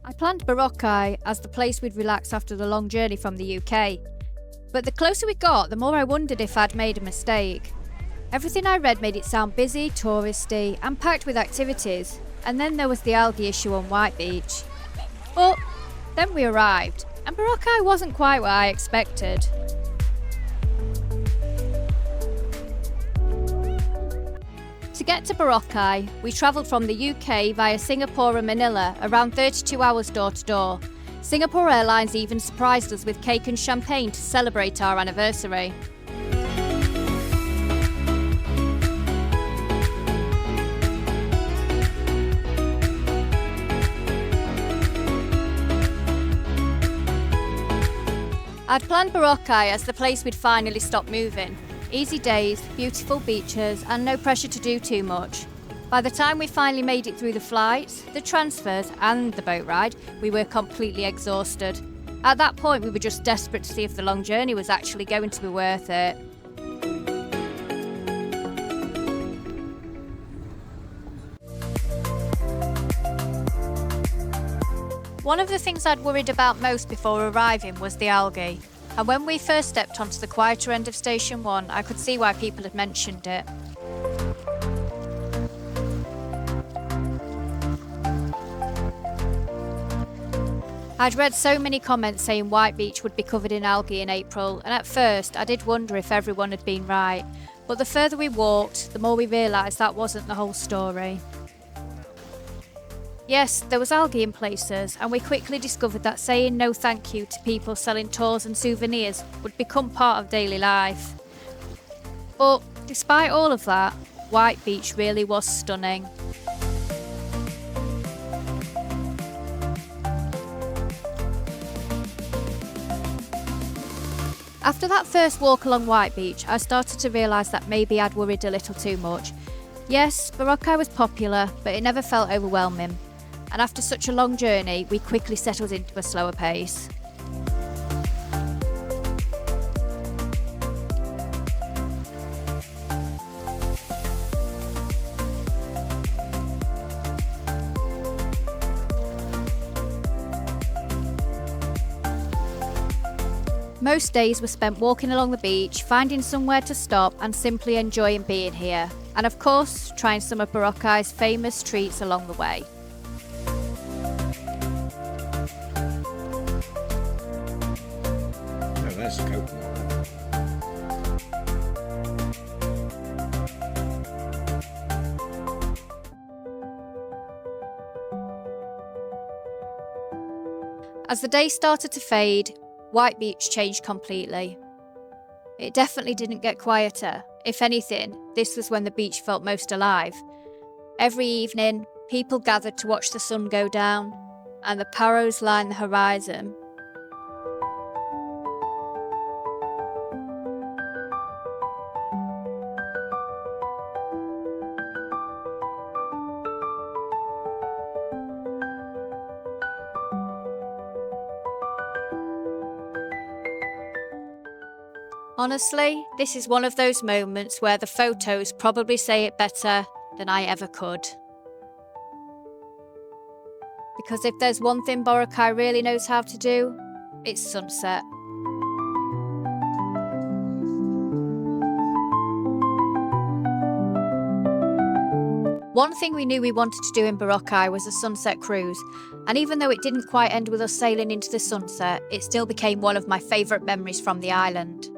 I planned Boracay as the place we'd relax after the long journey from the UK. But the closer we got, the more I wondered if I'd made a mistake. Everything I read made it sound busy, touristy, and packed with activities, and then there was the algae issue on White Beach. But then we arrived, and Boracay wasn't quite what I expected. To get to Boracay, we travelled from the UK via Singapore and Manila, around 32 hours door to door. Singapore Airlines even surprised us with cake and champagne to celebrate our anniversary. I'd planned Boracay as the place we'd finally stop moving. Easy days, beautiful beaches, and no pressure to do too much. By the time we finally made it through the flights, the transfers, and the boat ride, we were completely exhausted. At that point, we were just desperate to see if the long journey was actually going to be worth it. One of the things I'd worried about most before arriving was the algae. And when we first stepped onto the quieter end of Station 1, I could see why people had mentioned it. I'd read so many comments saying White Beach would be covered in algae in April, and at first I did wonder if everyone had been right. But the further we walked, the more we realised that wasn't the whole story. Yes, there was algae in places, and we quickly discovered that saying no thank you to people selling tours and souvenirs would become part of daily life. But despite all of that, White Beach really was stunning. After that first walk along White Beach, I started to realise that maybe I'd worried a little too much. Yes, Boracay was popular, but it never felt overwhelming. And after such a long journey, we quickly settled into a slower pace. Most days were spent walking along the beach, finding somewhere to stop and simply enjoying being here. And of course, trying some of Boracay's famous treats along the way. There's a coconut. As the day started to fade, White Beach changed completely. It definitely didn't get quieter. If anything, this was when the beach felt most alive. Every evening, people gathered to watch the sun go down, and the Paraws lined the horizon. Honestly, this is one of those moments where the photos probably say it better than I ever could. Because if there's one thing Boracay really knows how to do, it's sunset. One thing we knew we wanted to do in Boracay was a sunset cruise, and even though it didn't quite end with us sailing into the sunset, it still became one of my favourite memories from the island.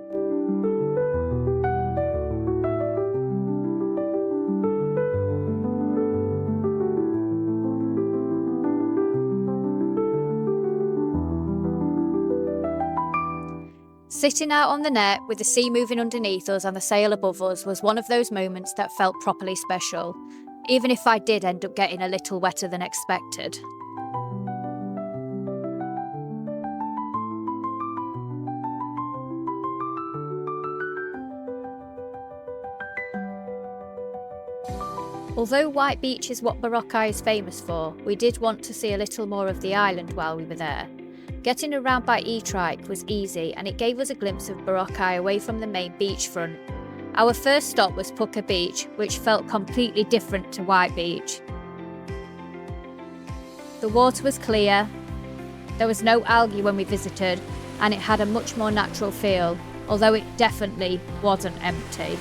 Sitting out on the net with the sea moving underneath us and the sail above us was one of those moments that felt properly special, even if I did end up getting a little wetter than expected. Although White Beach is what Boracay is famous for, we did want to see a little more of the island while we were there. Getting around by e-trike was easy, and it gave us a glimpse of Boracay away from the main beachfront. Our first stop was Puka Beach, which felt completely different to White Beach. The water was clear, There was no algae when we visited, and it had a much more natural feel, although it definitely wasn't empty.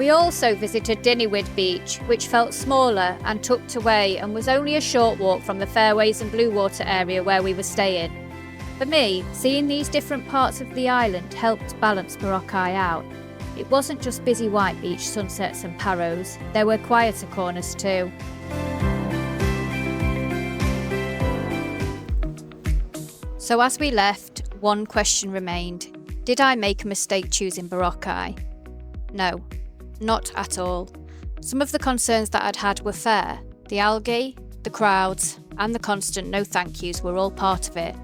We also visited Diniwid beach, which felt smaller and tucked away and was only a short walk from the fairways and blue water area where we were staying. For me, seeing these different parts of the island helped balance Boracay out. It wasn't just busy white beach sunsets and Paraws, there were quieter corners too. So as we left, one question remained. Did I make a mistake choosing Boracay? No. Not at all. Some of the concerns that I'd had were fair. The algae, the crowds, and the constant no thank yous were all part of it.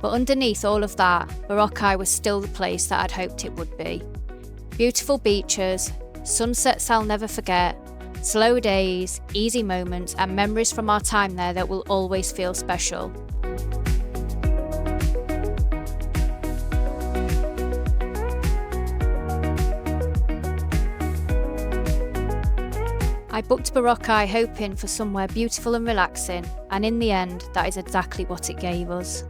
But underneath all of that, Boracay was still the place that I'd hoped it would be. Beautiful beaches, sunsets I'll never forget, slow days, easy moments, and memories from our time there that will always feel special. I booked Boracay hoping for somewhere beautiful and relaxing, and in the end, that is exactly what it gave us.